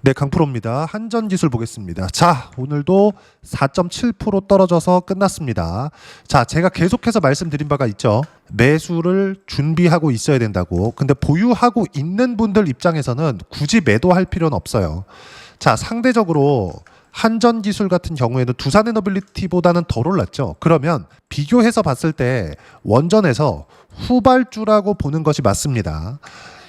네, 강프로입니다. 한전기술 보겠습니다. 자, 오늘도 4.7% 떨어져서 끝났습니다. 자, 제가 계속해서 말씀드린 바가 있죠. 매수를 준비하고 있어야 된다고. 근데 보유하고 있는 분들 입장에서는 굳이 매도할 필요는 없어요. 자, 상대적으로 한전기술 같은 경우에는 두산에너빌리티보다는 덜 올랐죠. 그러면 비교해서 봤을 때 원전에서 후발주라고 보는 것이 맞습니다.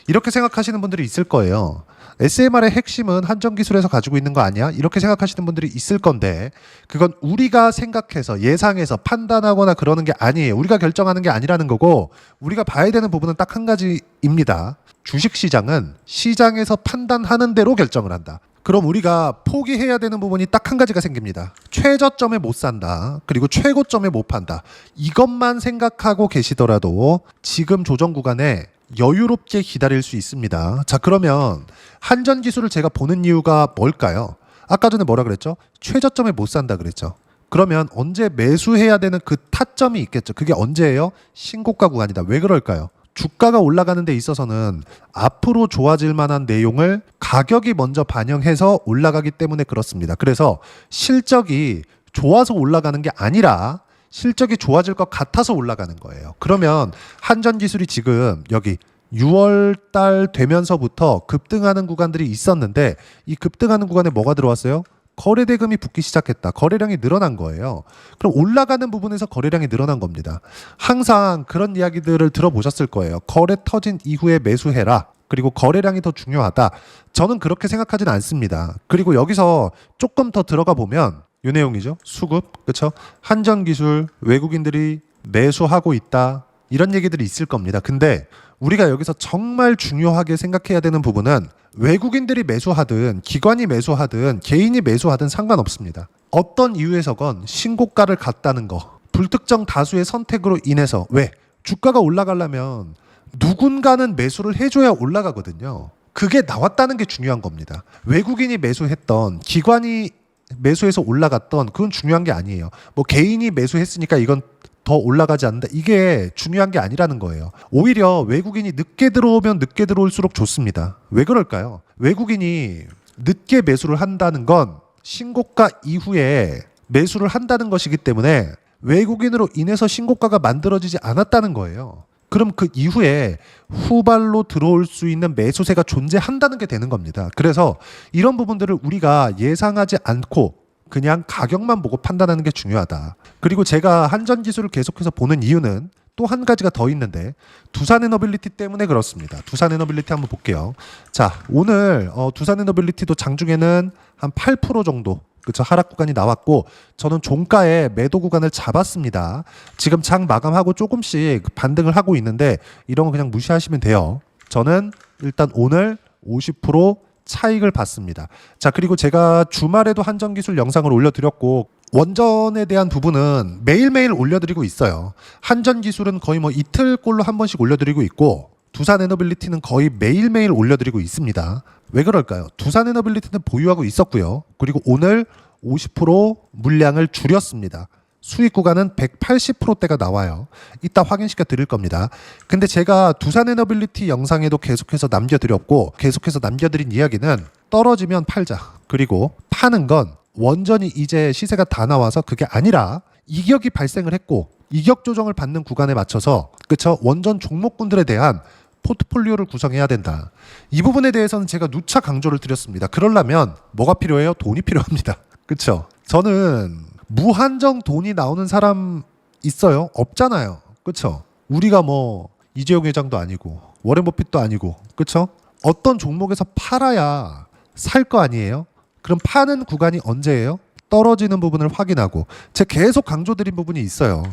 이렇게 생각하시는 분들이 있을 거예요. SMR의 핵심은 한전기술에서 가지고 있는 거 아니야? 이렇게 생각하시는 분들이 있을 건데, 그건 우리가 생각해서 예상해서 판단하거나 그러는 게 아니에요. 우리가 결정하는 게 아니라는 거고, 우리가 봐야 되는 부분은 딱 한 가지입니다. 주식시장은 시장에서 판단하는 대로 결정을 한다. 그럼 우리가 포기해야 되는 부분이 딱 한 가지가 생깁니다. 최저점에 못 산다. 그리고 최고점에 못 판다. 이것만 생각하고 계시더라도 지금 조정 구간에 여유롭게 기다릴 수 있습니다. 자, 그러면 한전기술을 제가 보는 이유가 뭘까요? 아까 전에 뭐라 그랬죠? 최저점에 못 산다 그랬죠. 그러면 언제 매수해야 되는 그 타점이 있겠죠. 그게 언제예요? 신고가 구간이다. 왜 그럴까요? 주가가 올라가는 데 있어서는 앞으로 좋아질 만한 내용을 가격이 먼저 반영해서 올라가기 때문에 그렇습니다. 그래서 실적이 좋아서 올라가는 게 아니라 실적이 좋아질 것 같아서 올라가는 거예요. 그러면 한전기술이 지금 여기 6월 달 되면서부터 급등하는 구간들이 있었는데, 이 급등하는 구간에 뭐가 들어왔어요? 거래 대금이 붙기 시작했다. 거래량이 늘어난 거예요. 그럼 올라가는 부분에서 거래량이 늘어난 겁니다. 항상 그런 이야기들을 들어보셨을 거예요. 거래 터진 이후에 매수해라. 그리고 거래량이 더 중요하다. 저는 그렇게 생각하진 않습니다. 그리고 여기서 조금 더 들어가 보면 이 내용이죠. 수급, 그렇죠? 한전기술 외국인들이 매수하고 있다. 이런 얘기들이 있을 겁니다. 근데 우리가 여기서 정말 중요하게 생각해야 되는 부분은 외국인들이 매수하든 기관이 매수하든 개인이 매수하든 상관없습니다. 어떤 이유에서건 신고가를 갔다는 거, 불특정 다수의 선택으로 인해서, 왜? 주가가 올라가려면 누군가는 매수를 해줘야 올라가거든요. 그게 나왔다는 게 중요한 겁니다. 외국인이 매수했던, 기관이 매수해서 올라갔던, 그건 중요한 게 아니에요. 뭐 개인이 매수했으니까 이건 더 올라가지 않는다. 이게 중요한 게 아니라는 거예요. 오히려 외국인이 늦게 들어오면 늦게 들어올수록 좋습니다. 왜 그럴까요? 외국인이 늦게 매수를 한다는 건 신고가 이후에 매수를 한다는 것이기 때문에 외국인으로 인해서 신고가가 만들어지지 않았다는 거예요. 그럼 그 이후에 후발로 들어올 수 있는 매수세가 존재한다는 게 되는 겁니다. 그래서 이런 부분들을 우리가 예상하지 않고 그냥 가격만 보고 판단하는 게 중요하다. 그리고 제가 한전기술을 계속해서 보는 이유는 또 한 가지가 더 있는데, 두산에너빌리티 때문에 그렇습니다. 두산에너빌리티 한번 볼게요. 자, 오늘 두산에너빌리티도 장중에는 한 8% 정도 그쵸, 하락 구간이 나왔고, 저는 종가에 매도 구간을 잡았습니다. 지금 장 마감하고 조금씩 반등을 하고 있는데 이런 거 그냥 무시하시면 돼요. 저는 일단 오늘 50% 차익을 봤습니다. 자, 그리고 제가 주말에도 한전기술 영상을 올려드렸고, 원전에 대한 부분은 매일매일 올려드리고 있어요. 한전기술은 거의 뭐 이틀꼴로 한 번씩 올려드리고 있고, 두산에너빌리티는 거의 매일매일 올려드리고 있습니다. 왜 그럴까요? 두산에너빌리티는 보유하고 있었고요. 그리고 오늘 50% 물량을 줄였습니다. 수익 구간은 180%대가 나와요. 이따 확인시켜 드릴 겁니다. 근데 제가 두산에너빌리티 영상에도 계속해서 남겨드렸고, 계속해서 남겨드린 이야기는 떨어지면 팔자. 그리고 파는 건 원전이 이제 시세가 다 나와서 그게 아니라 이격이 발생을 했고, 이격 조정을 받는 구간에 맞춰서, 그쵸? 원전 종목군들에 대한 포트폴리오를 구성해야 된다. 이 부분에 대해서는 제가 누차 강조를 드렸습니다. 그러려면 뭐가 필요해요? 돈이 필요합니다. 그쵸? 저는 무한정 돈이 나오는 사람 있어요? 없잖아요. 그쵸? 우리가 뭐 이재용 회장도 아니고 워렌 버핏도 아니고, 그쵸? 어떤 종목에서 팔아야 살 거 아니에요? 그럼 파는 구간이 언제예요? 떨어지는 부분을 확인하고. 제가 계속 강조드린 부분이 있어요.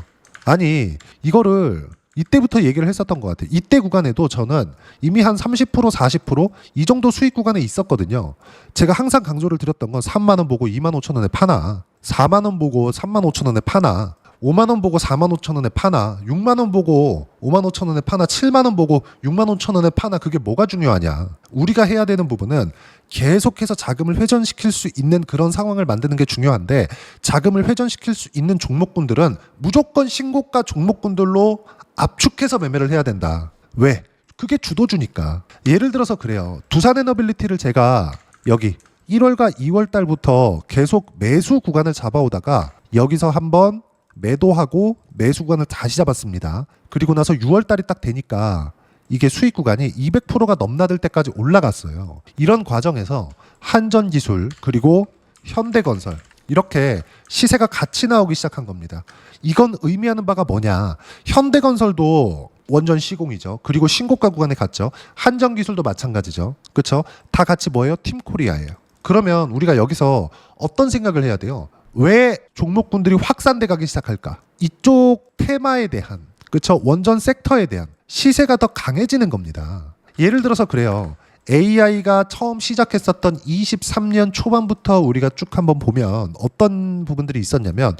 아니, 이거를 이때부터 얘기를 했었던 것 같아요. 이때 구간에도 저는 이미 한 30%, 40%이 정도 수익 구간에 있었거든요. 제가 항상 강조를 드렸던 건 3만 원 보고 2만 5천 원에 파나, 4만 원 보고 3만 5천 원에 파나, 5만 원 보고 4만 5천 원에 파나, 6만 원 보고 5만 5천 원에 파나, 7만 원 보고 6만 5천 원에 파나, 그게 뭐가 중요하냐. 우리가 해야 되는 부분은 계속해서 자금을 회전시킬 수 있는 그런 상황을 만드는 게 중요한데, 자금을 회전시킬 수 있는 종목군들은 무조건 신고가 종목군들로 압축해서 매매를 해야 된다. 왜? 그게 주도주니까. 예를 들어서 그래요. 두산에너빌리티를 제가 여기 1월과 2월 달부터 계속 매수 구간을 잡아오다가 여기서 한번 매도하고 매수 구간을 다시 잡았습니다. 그리고 나서 6월 달이 딱 되니까 이게 수익 구간이 200%가 넘나들 때까지 올라갔어요. 이런 과정에서 한전기술 그리고 현대건설 이렇게 시세가 같이 나오기 시작한 겁니다. 이건 의미하는 바가 뭐냐? 현대건설도 원전 시공이죠. 그리고 신고가 구간에 갔죠. 한전기술도 마찬가지죠. 그렇죠? 다 같이 뭐예요? 팀코리아예요. 그러면 우리가 여기서 어떤 생각을 해야 돼요? 왜 종목군들이 확산돼 가기 시작할까? 이쪽 테마에 대한, 그렇죠? 원전 섹터에 대한 시세가 더 강해지는 겁니다. 예를 들어서 그래요. AI가 처음 시작했었던 23년 초반부터 우리가 쭉 한번 보면 어떤 부분들이 있었냐면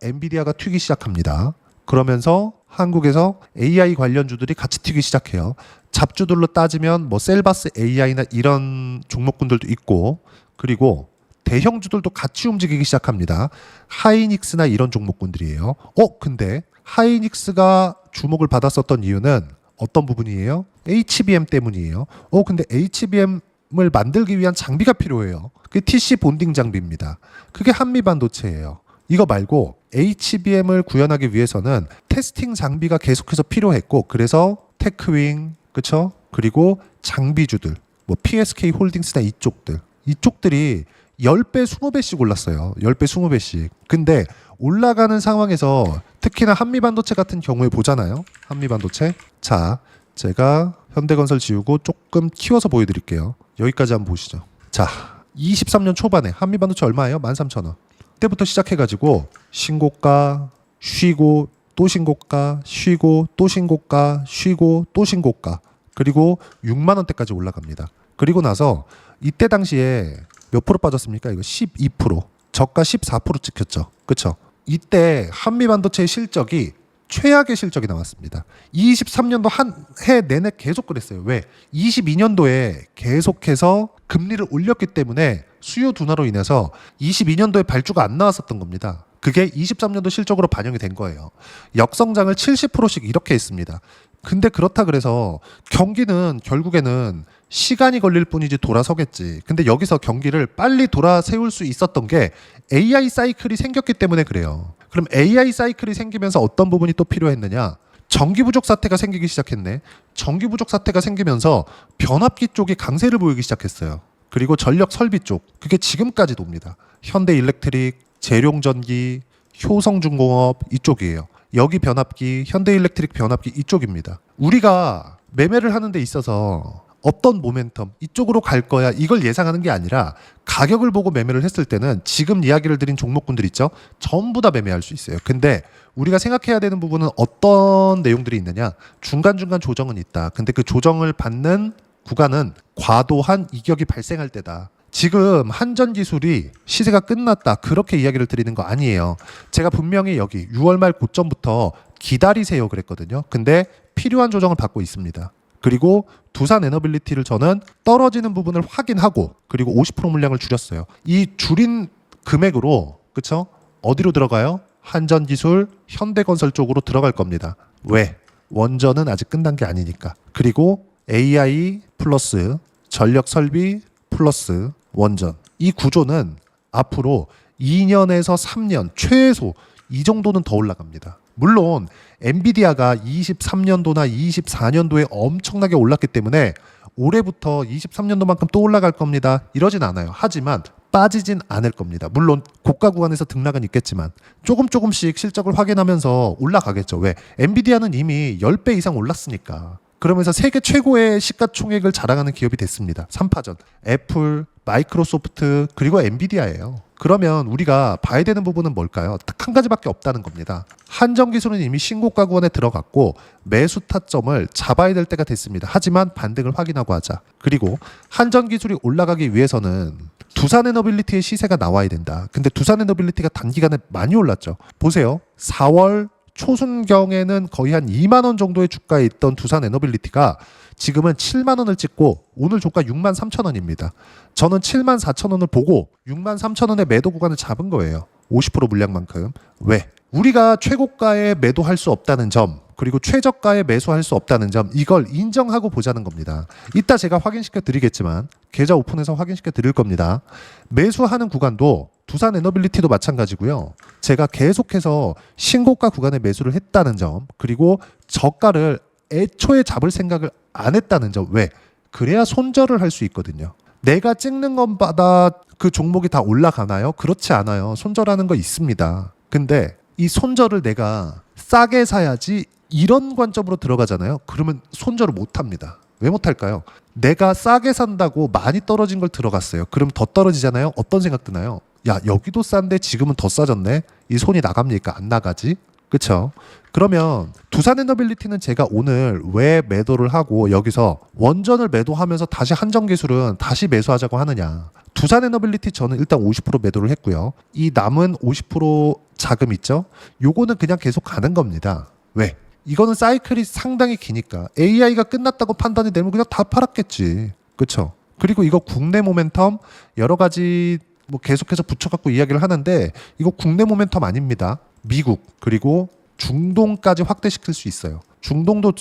엔비디아가 튀기 시작합니다. 그러면서 한국에서 AI 관련주들이 같이 튀기 시작해요. 잡주들로 따지면 뭐 셀바스 AI나 이런 종목군들도 있고, 그리고 대형주들도 같이 움직이기 시작합니다. 하이닉스나 이런 종목군들이에요. 근데 하이닉스가 주목을 받았었던 이유는 어떤 부분이에요? HBM 때문이에요. 근데 HBM을 만들기 위한 장비가 필요해요. 그게 TC 본딩 장비입니다. 그게 한미반도체예요. 이거 말고 HBM을 구현하기 위해서는 테스팅 장비가 계속해서 필요했고, 그래서 테크윙, 그쵸? 그리고 장비주들, 뭐 PSK 홀딩스나 이쪽들이 10배, 20배씩 올랐어요. 10배, 20배씩. 근데 올라가는 상황에서 특히나 한미반도체 같은 경우에 보잖아요. 한미반도체. 자, 제가 현대건설 지우고 조금 키워서 보여드릴게요. 여기까지 한번 보시죠. 자, 23년 초반에 한미반도체 얼마예요? 13,000원. 그때부터 시작해가지고 신고가, 쉬고, 또 신고가, 쉬고, 또 신고가, 쉬고, 또 신고가. 그리고 6만 원대까지 올라갑니다. 그리고 나서 이때 당시에 몇 프로 빠졌습니까? 이거 12%. 저가 14% 찍혔죠. 그렇죠? 이때 한미반도체의 실적이 최악의 실적이 나왔습니다. 23년도 한 해 내내 계속 그랬어요. 왜? 22년도에 계속해서 금리를 올렸기 때문에 수요 둔화로 인해서 22년도에 발주가 안 나왔었던 겁니다. 그게 23년도 실적으로 반영이 된 거예요. 역성장을 70%씩 이렇게 했습니다. 근데 그렇다 그래서 경기는 결국에는 시간이 걸릴 뿐이지 돌아서겠지. 근데 여기서 경기를 빨리 돌아세울 수 있었던 게 AI 사이클이 생겼기 때문에 그래요. 그럼 AI 사이클이 생기면서 어떤 부분이 또 필요했느냐? 전기 부족 사태가 생기기 시작했네. 전기 부족 사태가 생기면서 변압기 쪽이 강세를 보이기 시작했어요. 그리고 전력 설비 쪽, 그게 지금까지도 옵니다. 현대일렉트릭, 재룡전기, 효성중공업 이쪽이에요. 여기 변압기, 현대일렉트릭 변압기 이쪽입니다. 우리가 매매를 하는 데 있어서 어떤 모멘텀 이쪽으로 갈 거야 이걸 예상하는 게 아니라 가격을 보고 매매를 했을 때는 지금 이야기를 드린 종목군들 있죠? 전부 다 매매할 수 있어요. 근데 우리가 생각해야 되는 부분은 어떤 내용들이 있느냐? 중간중간 조정은 있다. 근데 그 조정을 받는 구간은 과도한 이격이 발생할 때다. 지금 한전기술이 시세가 끝났다 그렇게 이야기를 드리는 거 아니에요. 제가 분명히 여기 6월 말 고점부터 기다리세요 그랬거든요. 근데 필요한 조정을 받고 있습니다. 그리고 두산 에너빌리티를 저는 떨어지는 부분을 확인하고 그리고 50% 물량을 줄였어요. 이 줄인 금액으로 그쵸? 어디로 들어가요? 한전기술, 현대건설 쪽으로 들어갈 겁니다. 왜? 원전은 아직 끝난 게 아니니까. 그리고 AI 플러스 전력 설비 플러스 원전. 이 구조는 앞으로 2년에서 3년 최소 이 정도는 더 올라갑니다. 물론 엔비디아가 23년도나 24년도에 엄청나게 올랐기 때문에 올해부터 23년도만큼 또 올라갈 겁니다. 이러진 않아요. 하지만 빠지진 않을 겁니다. 물론 고가 구간에서 등락은 있겠지만 조금씩 실적을 확인하면서 올라가겠죠. 왜? 엔비디아는 이미 10배 이상 올랐으니까. 그러면서 세계 최고의 시가총액을 자랑하는 기업이 됐습니다. 3파전. 애플, 마이크로소프트, 그리고 엔비디아예요. 그러면 우리가 봐야 되는 부분은 뭘까요? 딱 한 가지밖에 없다는 겁니다. 한전기술은 이미 신고가 구간에 들어갔고 매수 타점을 잡아야 될 때가 됐습니다. 하지만 반등을 확인하고 하자. 그리고 한전기술이 올라가기 위해서는 두산에너빌리티의 시세가 나와야 된다. 근데 두산에너빌리티가 단기간에 많이 올랐죠. 보세요. 4월 초순경에는 거의 한 2만 원 정도의 주가에 있던 두산 에너빌리티가 지금은 7만 원을 찍고 오늘 종가 6만 3천 원입니다. 저는 7만 4천 원을 보고 6만 3천 원의 매도 구간을 잡은 거예요. 50% 물량만큼. 왜? 우리가 최고가에 매도할 수 없다는 점, 그리고 최저가에 매수할 수 없다는 점, 이걸 인정하고 보자는 겁니다. 이따 제가 확인시켜 드리겠지만 계좌 오픈해서 확인시켜 드릴 겁니다. 매수하는 구간도 두산 에너빌리티도 마찬가지고요. 제가 계속해서 신고가 구간에 매수를 했다는 점, 그리고 저가를 애초에 잡을 생각을 안 했다는 점. 왜? 그래야 손절을 할 수 있거든요. 내가 찍는 것마다 그 종목이 다 올라가나요? 그렇지 않아요. 손절하는 거 있습니다. 근데 이 손절을 내가 싸게 사야지 이런 관점으로 들어가잖아요. 그러면 손절을 못 합니다. 왜 못 할까요? 내가 싸게 산다고 많이 떨어진 걸 들어갔어요. 그럼 더 떨어지잖아요. 어떤 생각 드나요? 야, 여기도 싼데 지금은 더 싸졌네. 이 손이 나갑니까? 안 나가지? 그쵸? 그러면 두산에너빌리티는 제가 오늘 왜 매도를 하고 여기서 원전을 매도하면서 다시 한정기술은 다시 매수하자고 하느냐. 두산에너빌리티 저는 일단 50% 매도를 했고요. 이 남은 50% 자금 있죠? 요거는 그냥 계속 가는 겁니다. 왜? 이거는 사이클이 상당히 기니까 AI가 끝났다고 판단이 되면 그냥 다 팔았겠지. 그쵸? 그리고 이거 국내 모멘텀 여러 가지 뭐 계속해서 붙여갖고 이야기를 하는데 이거 국내 모멘텀 아닙니다. 미국 그리고 중동까지 확대시킬 수 있어요. 중동도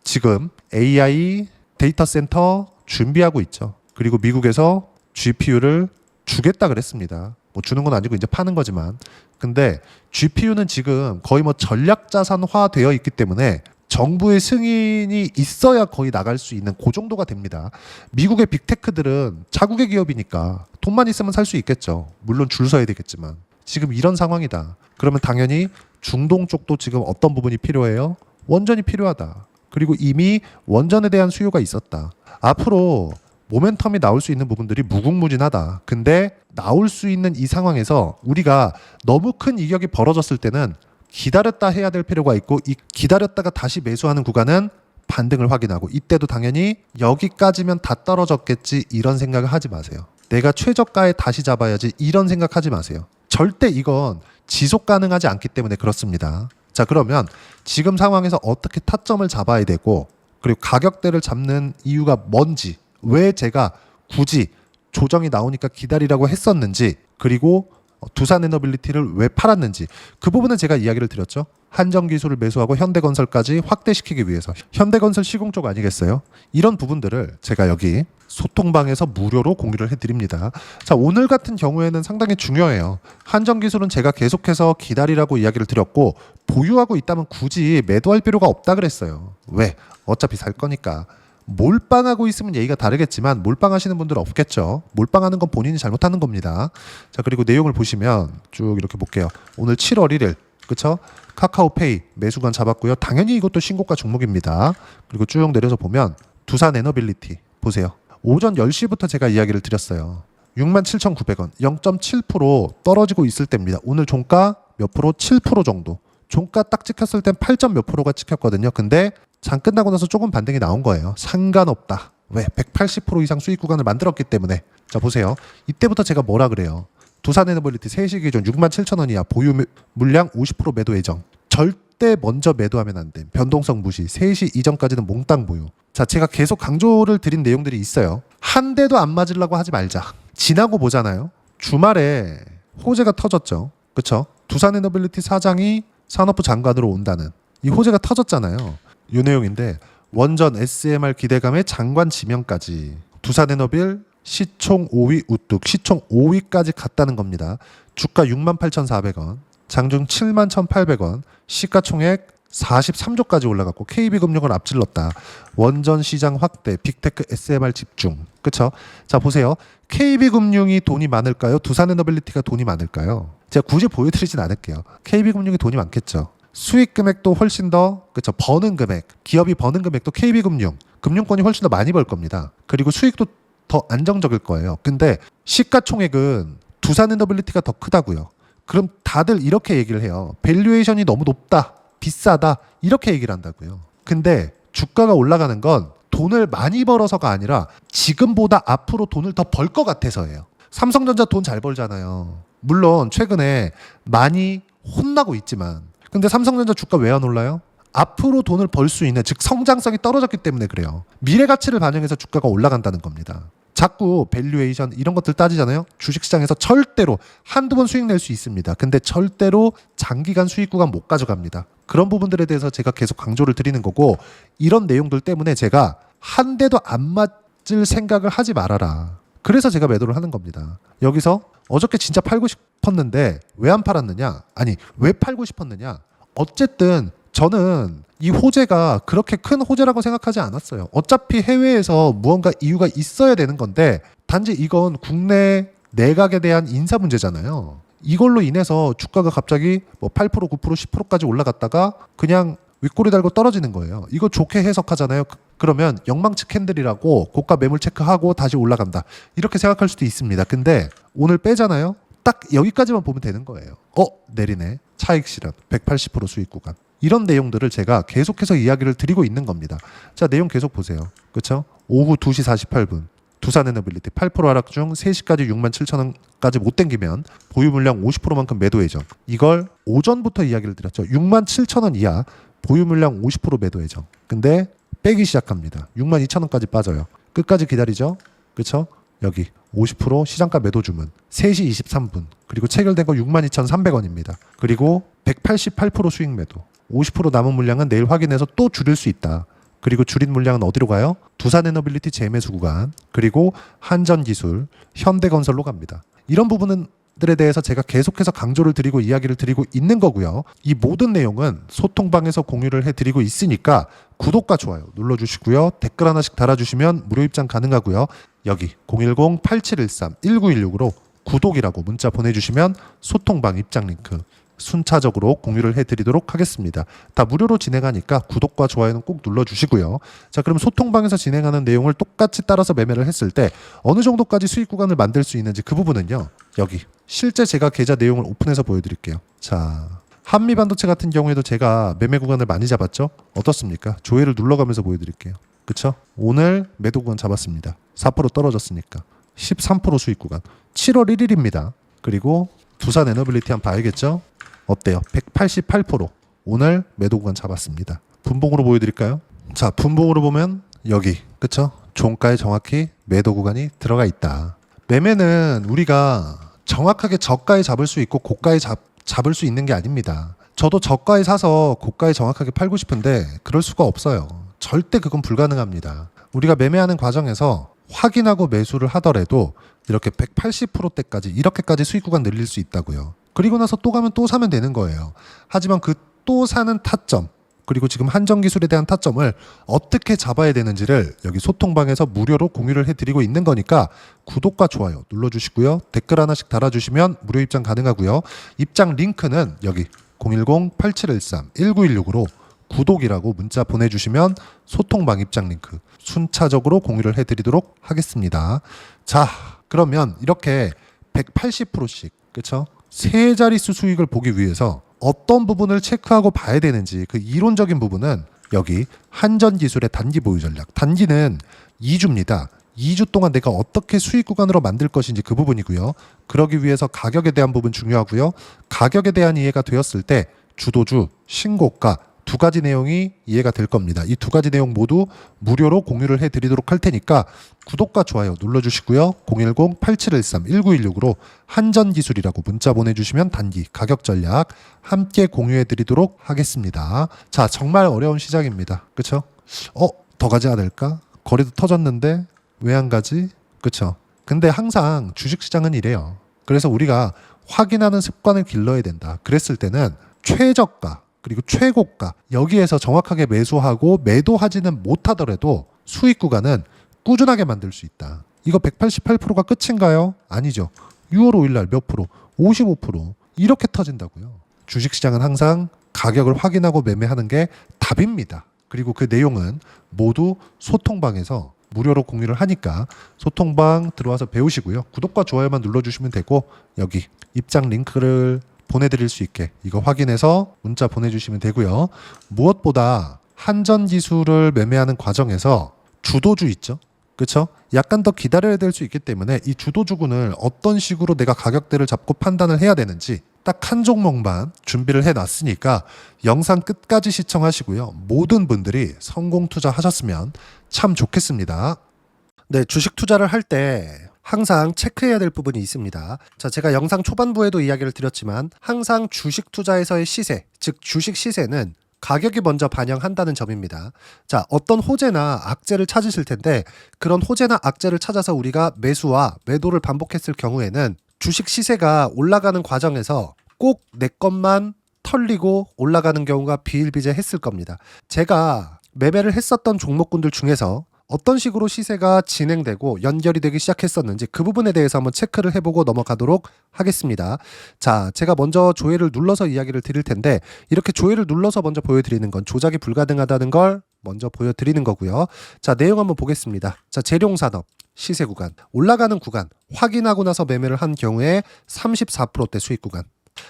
지금 AI 데이터 센터 준비하고 있죠. 그리고 미국에서 GPU를 주겠다 그랬습니다. 뭐 주는 건 아니고 이제 파는 거지만, 근데 GPU는 지금 거의 뭐 전략 자산화 되어 있기 때문에 정부의 승인이 있어야 거의 나갈 수 있는 그 정도가 됩니다. 미국의 빅테크들은 자국의 기업이니까 돈만 있으면 살 수 있겠죠. 물론 줄 서야 되겠지만 지금 이런 상황이다. 그러면 당연히 중동 쪽도 지금 어떤 부분이 필요해요? 원전이 필요하다. 그리고 이미 원전에 대한 수요가 있었다. 앞으로 모멘텀이 나올 수 있는 부분들이 무궁무진하다. 근데 나올 수 있는 이 상황에서 우리가 너무 큰 이격이 벌어졌을 때는 기다렸다 해야 될 필요가 있고, 이 기다렸다가 다시 매수하는 구간은 반등을 확인하고, 이때도 당연히 여기까지면 다 떨어졌겠지 이런 생각을 하지 마세요. 내가 최저가에 다시 잡아야지 이런 생각하지 마세요. 절대 이건 지속 가능하지 않기 때문에 그렇습니다. 자, 그러면 지금 상황에서 어떻게 타점을 잡아야 되고, 그리고 가격대를 잡는 이유가 뭔지, 왜 제가 굳이 조정이 나오니까 기다리라고 했었는지, 그리고 두산에너빌리티를 왜 팔았는지, 그 부분은 제가 이야기를 드렸죠. 한정기술을 매수하고 현대건설까지 확대시키기 위해서. 현대건설 시공 쪽 아니겠어요? 이런 부분들을 제가 여기 소통방에서 무료로 공유를 해드립니다. 자, 오늘 같은 경우에는 상당히 중요해요. 한정기술은 제가 계속해서 기다리라고 이야기를 드렸고, 보유하고 있다면 굳이 매도할 필요가 없다 그랬어요. 왜? 어차피 살 거니까. 몰빵하고 있으면 얘기가 다르겠지만 몰빵하시는 분들은 없겠죠. 몰빵하는 건 본인이 잘못하는 겁니다. 자, 그리고 내용을 보시면 쭉 이렇게 볼게요. 오늘 7월 1일 그쵸? 카카오페이 매수관 잡았고요. 당연히 이것도 신고가 종목입니다. 그리고 쭉 내려서 보면 두산에너빌리티 보세요. 오전 10시부터 제가 이야기를 드렸어요. 67,900원 0.7% 떨어지고 있을 때입니다. 오늘 종가 몇 프로? 7% 정도. 종가 딱 찍혔을 땐 8점 몇 프로가 찍혔거든요. 근데 장 끝나고 나서 조금 반등이 나온 거예요. 상관없다. 왜? 180% 이상 수익 구간을 만들었기 때문에. 자, 보세요. 이때부터 제가 뭐라 그래요? 두산에너빌리티 3시 기준 67,000원 이하 보유 물량 50% 매도 예정. 절대 먼저 매도하면 안 돼. 변동성 무시. 3시 이전까지는 몽땅 보유. 자, 제가 계속 강조를 드린 내용들이 있어요. 한 대도 안 맞으려고 하지 말자. 지나고 보잖아요. 주말에 호재가 터졌죠. 그쵸? 두산에너빌리티 사장이 산업부 장관으로 온다는 이 호재가 터졌잖아요. 이 내용인데, 원전 SMR 기대감에 장관 지명까지. 두산에너빌 시총 5위 우뚝, 시총 5위까지 갔다는 겁니다. 주가 68,400원, 장중 71,800원, 시가총액 43조까지 올라갔고 KB금융을 앞질렀다. 원전 시장 확대, 빅테크 SMR 집중. 그쵸? 자, 보세요. KB금융이 돈이 많을까요? 두산에너빌리티가 돈이 많을까요? 제가 굳이 보여드리진 않을게요. KB금융이 돈이 많겠죠. 수익 금액도 훨씬 더, 그쵸, 버는 금액, 기업이 버는 금액도 KB금융, 금융권이 훨씬 더 많이 벌 겁니다. 그리고 수익도 더 안정적일 거예요. 근데 시가총액은 두산에너빌리티가 더 크다고요. 그럼 다들 이렇게 얘기를 해요. 밸류에이션이 너무 높다, 비싸다, 이렇게 얘기를 한다고요. 근데 주가가 올라가는 건 돈을 많이 벌어서가 아니라 지금보다 앞으로 돈을 더 벌 것 같아서예요. 삼성전자 돈 잘 벌잖아요. 물론 최근에 많이 혼나고 있지만, 근데 삼성전자 주가 왜 안 올라요? 앞으로 돈을 벌 수 있는, 즉 성장성이 떨어졌기 때문에 그래요. 미래 가치를 반영해서 주가가 올라간다는 겁니다. 자꾸 밸류에이션 이런 것들 따지잖아요. 주식시장에서 절대로 한두 번 수익 낼 수 있습니다. 근데 절대로 장기간 수익 구간 못 가져갑니다. 그런 부분들에 대해서 제가 계속 강조를 드리는 거고, 이런 내용들 때문에 제가 한 대도 안 맞을 생각을 하지 말아라. 그래서 제가 매도를 하는 겁니다. 여기서 어저께 진짜 팔고 싶었는데 왜 안 팔았느냐? 아니, 왜 팔고 싶었느냐? 어쨌든 저는 이 호재가 그렇게 큰 호재라고 생각하지 않았어요. 어차피 해외에서 무언가 이유가 있어야 되는 건데, 단지 이건 국내 내각에 대한 인사 문제잖아요. 이걸로 인해서 주가가 갑자기 뭐 8%, 9%, 10%까지 올라갔다가 그냥 윗꼬리 달고 떨어지는 거예요. 이거 좋게 해석하잖아요. 그러면 영망치 캔들이라고 고가 매물 체크하고 다시 올라간다, 이렇게 생각할 수도 있습니다. 근데 오늘 빼잖아요. 딱 여기까지만 보면 되는 거예요. 내리네. 차익 실현 180% 수익 구간. 이런 내용들을 제가 계속해서 이야기를 드리고 있는 겁니다. 자, 내용 계속 보세요. 그렇죠? 오후 2시 48분 두산에너빌리티 8% 하락 중 3시까지 67,000원까지 못 땡기면 보유 물량 50%만큼 매도 예정. 이걸 오전부터 이야기를 드렸죠. 67,000원 이하 보유 물량 50% 매도 예정. 근데 빼기 시작합니다. 62,000원까지 빠져요. 끝까지 기다리죠. 그렇죠? 여기 50% 시장가 매도 주문 3시 23분 그리고 체결된 거 62,300원입니다. 그리고 188% 수익 매도, 50% 남은 물량은 내일 확인해서 또 줄일 수 있다. 그리고 줄인 물량은 어디로 가요? 두산에너빌리티 재매수 구간, 그리고 한전기술, 현대건설로 갑니다. 이런 부분들에 대해서 제가 계속해서 강조를 드리고 이야기를 드리고 있는 거고요. 이 모든 내용은 소통방에서 공유를 해드리고 있으니까 구독과 좋아요 눌러주시고요. 댓글 하나씩 달아주시면 무료 입장 가능하고요. 여기 010-8713-1916으로 구독이라고 문자 보내주시면 소통방 입장 링크 순차적으로 공유를 해드리도록 하겠습니다. 다 무료로 진행하니까 구독과 좋아요는 꼭 눌러주시고요. 자, 그럼 소통방에서 진행하는 내용을 똑같이 따라서 매매를 했을 때 어느 정도까지 수익 구간을 만들 수 있는지, 그 부분은요, 여기 실제 제가 계좌 내용을 오픈해서 보여드릴게요. 자, 한미반도체 같은 경우에도 제가 매매 구간을 많이 잡았죠. 어떻습니까? 조회를 눌러가면서 보여드릴게요. 그쵸? 오늘 매도 구간 잡았습니다. 4% 떨어졌으니까 13% 수익 구간 7월 1일입니다. 그리고 두산 에너빌리티 한번 봐야겠죠? 어때요? 188% 오늘 매도 구간 잡았습니다. 분봉으로 보여드릴까요? 자, 분봉으로 보면 여기, 그쵸? 종가에 정확히 매도 구간이 들어가 있다. 매매는 우리가 정확하게 저가에 잡을 수 있고 고가에 잡을 수 있는 게 아닙니다. 저도 저가에 사서 고가에 정확하게 팔고 싶은데 그럴 수가 없어요. 절대 그건 불가능합니다. 우리가 매매하는 과정에서 확인하고 매수를 하더라도 이렇게 180%대까지 이렇게까지 수익 구간 늘릴 수 있다고요. 그리고 나서 또 가면 또 사면 되는 거예요. 하지만 그 또 사는 타점, 그리고 지금 한전기술에 대한 타점을 어떻게 잡아야 되는지를 여기 소통방에서 무료로 공유를 해드리고 있는 거니까 구독과 좋아요 눌러주시고요. 댓글 하나씩 달아주시면 무료 입장 가능하고요. 입장 링크는 여기 010-8713-1916으로 구독이라고 문자 보내주시면 소통방 입장 링크 순차적으로 공유를 해드리도록 하겠습니다. 자, 그러면 이렇게 180%씩, 그쵸? 세 자릿수 수익을 보기 위해서 어떤 부분을 체크하고 봐야 되는지, 그 이론적인 부분은 여기 한전기술의 단기 보유 전략. 단기는 2주입니다. 2주 동안 내가 어떻게 수익 구간으로 만들 것인지 그 부분이고요. 그러기 위해서 가격에 대한 부분 중요하고요. 가격에 대한 이해가 되었을 때 주도주, 신고가 두 가지 내용이 이해가 될 겁니다. 이 두 가지 내용 모두 무료로 공유를 해드리도록 할 테니까 구독과 좋아요 눌러주시고요. 010-8713-1916으로 한전기술이라고 문자 보내주시면 단기 가격 전략 함께 공유해드리도록 하겠습니다. 자, 정말 어려운 시장입니다. 그쵸? 더 가지 않을까? 거래도 터졌는데 왜 안 가지? 그쵸? 근데 항상 주식시장은 이래요. 그래서 우리가 확인하는 습관을 길러야 된다. 그랬을 때는 최저가 그리고 최고가 여기에서 정확하게 매수하고 매도하지는 못하더라도 수익 구간은 꾸준하게 만들 수 있다. 이거 188%가 끝인가요? 아니죠. 6월 5일 날 몇 프로? 55% 이렇게 터진다고요. 주식시장은 항상 가격을 확인하고 매매하는 게 답입니다. 그리고 그 내용은 모두 소통방에서 무료로 공유를 하니까 소통방 들어와서 배우시고요. 구독과 좋아요만 눌러주시면 되고 여기 입장 링크를 보내드릴 수 있게 이거 확인해서 문자 보내주시면 되고요. 무엇보다 한전기술을 매매하는 과정에서 주도주 있죠? 그렇죠? 약간 더 기다려야 될 수 있기 때문에 이 주도주군을 어떤 식으로 내가 가격대를 잡고 판단을 해야 되는지 딱 한 종목만 준비를 해놨으니까 영상 끝까지 시청하시고요. 모든 분들이 성공 투자하셨으면 참 좋겠습니다. 네, 주식 투자를 할 때 항상 체크해야 될 부분이 있습니다. 자, 제가 영상 초반부에도 이야기를 드렸지만 항상 주식 투자에서의 시세, 즉 주식 시세는 가격이 먼저 반영한다는 점입니다. 자, 어떤 호재나 악재를 찾으실 텐데 그런 호재나 악재를 찾아서 우리가 매수와 매도를 반복했을 경우에는 주식 시세가 올라가는 과정에서 꼭 내 것만 털리고 올라가는 경우가 비일비재했을 겁니다. 제가 매매를 했었던 종목군들 중에서 어떤 식으로 시세가 진행되고 연결이 되기 시작했었는지 그 부분에 대해서 한번 체크를 해보고 넘어가도록 하겠습니다. 자, 제가 먼저 조회를 눌러서 이야기를 드릴 텐데 이렇게 조회를 눌러서 먼저 보여드리는 건 조작이 불가능하다는 걸 먼저 보여드리는 거고요. 자, 내용 한번 보겠습니다. 자, 재룡산업 시세 구간, 올라가는 구간 확인하고 나서 매매를 한 경우에 34%대 수익 구간.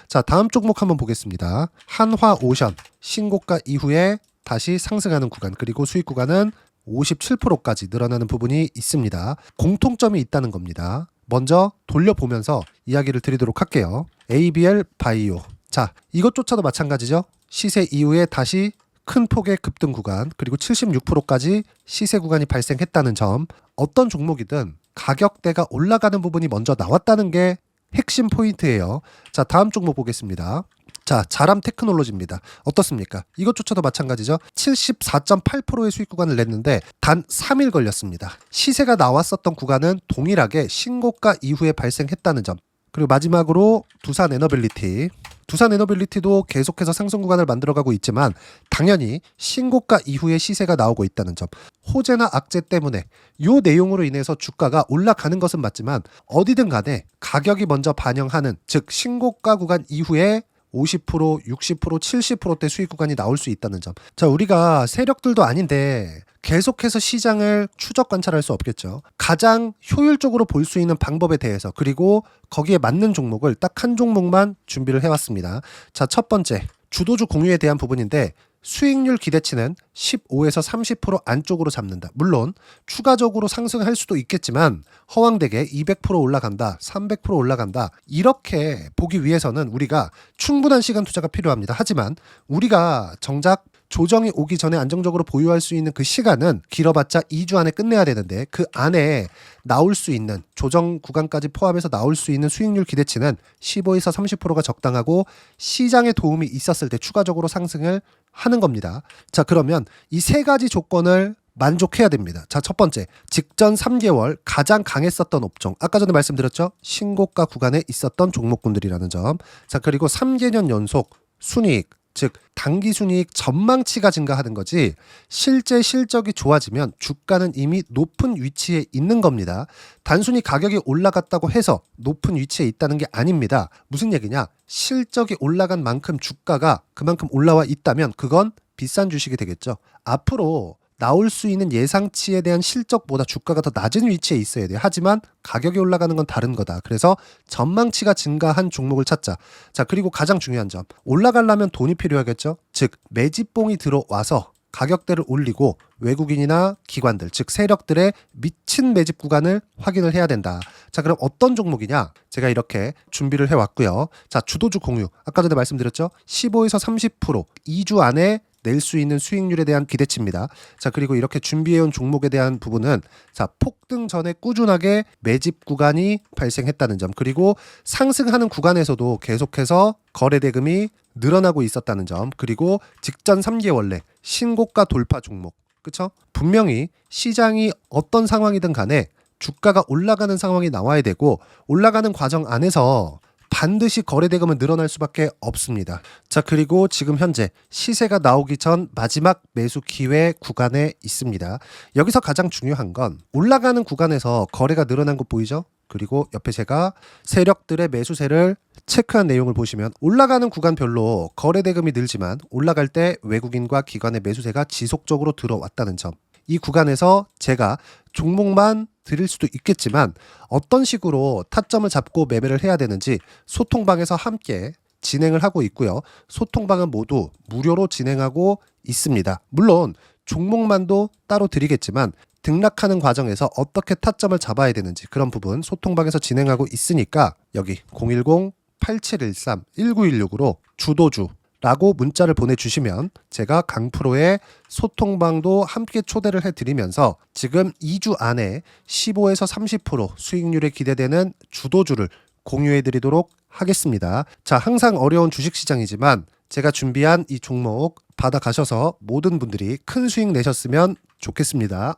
자, 다음 종목 한번 보겠습니다. 한화오션 신고가 이후에 다시 상승하는 구간, 그리고 수익 구간은 57%까지 늘어나는 부분이 있습니다. 공통점이 있다는 겁니다. 먼저 돌려보면서 이야기를 드리도록 할게요. ABL 바이오. 자, 이것조차도 마찬가지죠. 시세 이후에 다시 큰 폭의 급등 구간, 그리고 76%까지 시세 구간이 발생했다는 점. 어떤 종목이든 가격대가 올라가는 부분이 먼저 나왔다는 게 핵심 포인트예요. 자, 다음 종목 보겠습니다. 자, 자람 테크놀로지입니다. 어떻습니까? 이것조차도 마찬가지죠. 74.8%의 수익 구간을 냈는데 단 3일 걸렸습니다. 시세가 나왔었던 구간은 동일하게 신고가 이후에 발생했다는 점. 그리고 마지막으로 두산 에너빌리티. 두산 에너빌리티도 계속해서 상승 구간을 만들어가고 있지만 당연히 신고가 이후에 시세가 나오고 있다는 점. 호재나 악재 때문에 이 내용으로 인해서 주가가 올라가는 것은 맞지만 어디든 간에 가격이 먼저 반영하는, 즉 신고가 구간 이후에 50%, 60%, 70%대 수익 구간이 나올 수 있다는 점. 자, 우리가 세력들도 아닌데 계속해서 시장을 추적 관찰할 수 없겠죠. 가장 효율적으로 볼 수 있는 방법에 대해서, 그리고 거기에 맞는 종목을 딱 한 종목만 준비를 해왔습니다. 자, 첫 번째 주도주 공유에 대한 부분인데 수익률 기대치는 15에서 30% 안쪽으로 잡는다. 물론 추가적으로 상승할 수도 있겠지만 허황되게 200% 올라간다, 300% 올라간다, 이렇게 보기 위해서는 우리가 충분한 시간 투자가 필요합니다. 하지만 우리가 정작 조정이 오기 전에 안정적으로 보유할 수 있는 그 시간은 길어봤자 2주 안에 끝내야 되는데 그 안에 나올 수 있는, 조정 구간까지 포함해서 나올 수 있는 수익률 기대치는 15에서 30%가 적당하고 시장에 도움이 있었을 때 추가적으로 상승을 하는 겁니다. 자, 그러면 이 세 가지 조건을 만족해야 됩니다. 자, 첫 번째, 직전 3개월 가장 강했었던 업종. 아까 전에 말씀드렸죠? 신고가 구간에 있었던 종목군들이라는 점. 자, 그리고 3개년 연속 순이익, 즉 단기 순이익 전망치가 증가하는 거지 실제 실적이 좋아지면 주가는 이미 높은 위치에 있는 겁니다. 단순히 가격이 올라갔다고 해서 높은 위치에 있다는 게 아닙니다. 무슨 얘기냐? 실적이 올라간 만큼 주가가 그만큼 올라와 있다면 그건 비싼 주식이 되겠죠. 앞으로 나올 수 있는 예상치에 대한 실적보다 주가가 더 낮은 위치에 있어야 돼요. 하지만 가격이 올라가는 건 다른 거다. 그래서 전망치가 증가한 종목을 찾자. 자, 그리고 가장 중요한 점. 올라가려면 돈이 필요하겠죠. 즉 매집봉이 들어와서 가격대를 올리고 외국인이나 기관들, 즉 세력들의 미친 매집 구간을 확인을 해야 된다. 자, 그럼 어떤 종목이냐? 제가 이렇게 준비를 해왔고요. 자, 주도주 공유. 아까 전에 말씀드렸죠. 15에서 30% 2주 안에 낼 수 있는 수익률에 대한 기대치입니다. 자, 그리고 이렇게 준비해온 종목에 대한 부분은 자, 폭등 전에 꾸준하게 매집 구간이 발생했다는 점, 그리고 상승하는 구간에서도 계속해서 거래 대금이 늘어나고 있었다는 점, 그리고 직전 3개월 내 신고가 돌파 종목. 그쵸? 분명히 시장이 어떤 상황이든 간에 주가가 올라가는 상황이 나와야 되고 올라가는 과정 안에서 반드시 거래 대금은 늘어날 수밖에 없습니다. 자, 그리고 지금 현재 시세가 나오기 전 마지막 매수 기회 구간에 있습니다. 여기서 가장 중요한 건 올라가는 구간에서 거래가 늘어난 거 보이죠? 그리고 옆에 제가 세력들의 매수세를 체크한 내용을 보시면 올라가는 구간별로 거래 대금이 늘지만 올라갈 때 외국인과 기관의 매수세가 지속적으로 들어왔다는 점. 이 구간에서 제가 종목만 드릴 수도 있겠지만 어떤 식으로 타점을 잡고 매매를 해야 되는지 소통방에서 함께 진행을 하고 있고요. 소통방은 모두 무료로 진행하고 있습니다. 물론 종목만도 따로 드리겠지만 등락하는 과정에서 어떻게 타점을 잡아야 되는지 그런 부분 소통방에서 진행하고 있으니까 여기 010-8713-1916으로 주도주, 라고 문자를 보내주시면 제가 강프로의 소통방도 함께 초대를 해드리면서 지금 2주 안에 15에서 30% 수익률이 기대되는 주도주를 공유해드리도록 하겠습니다. 자, 항상 어려운 주식시장이지만 제가 준비한 이 종목 받아가셔서 모든 분들이 큰 수익 내셨으면 좋겠습니다.